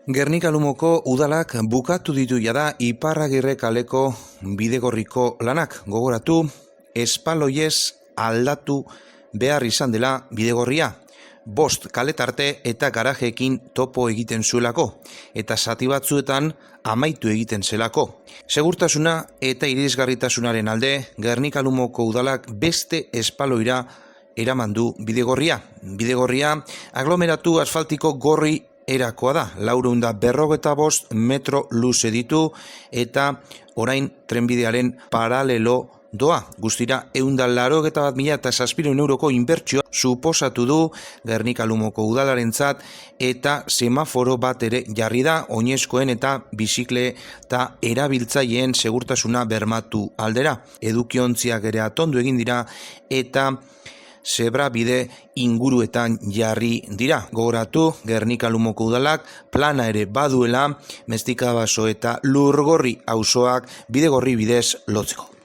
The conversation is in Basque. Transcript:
Gernika Lumoko udalak bukatu ditu jada Iparragirre kaleko bidegorriko lanak. Gogoratu, espaloiez aldatu behar izan dela bidegorria. 5 kaletarte eta garajeekin topo egiten zuelako, eta zati batzuetan amaitu egiten zelako. Segurtasuna eta irisgarritasunaren alde, Gernika Lumoko udalak beste espaloira eraman du bidegorria. Bidegorria aglomeratu asfaltiko gorri erakoa da, 455 metro luze ditu eta orain trenbidearen paralelo doa. Guztira 181.700 euroko inbertsio suposatu du Gernika Lumoko udalarentzat eta semaforo bat ere jarri da oinezkoen eta bizikleta erabiltzaileen segurtasuna bermatu aldera. Edukiontziak ere atondu egin dira eta zebra bide inguruetan jarri dira. Gogoratu, Gernika Lumoko udalak plana ere baduela Mestikabaso eta Lurgorri auzoak bidegorri bidez lotzeko.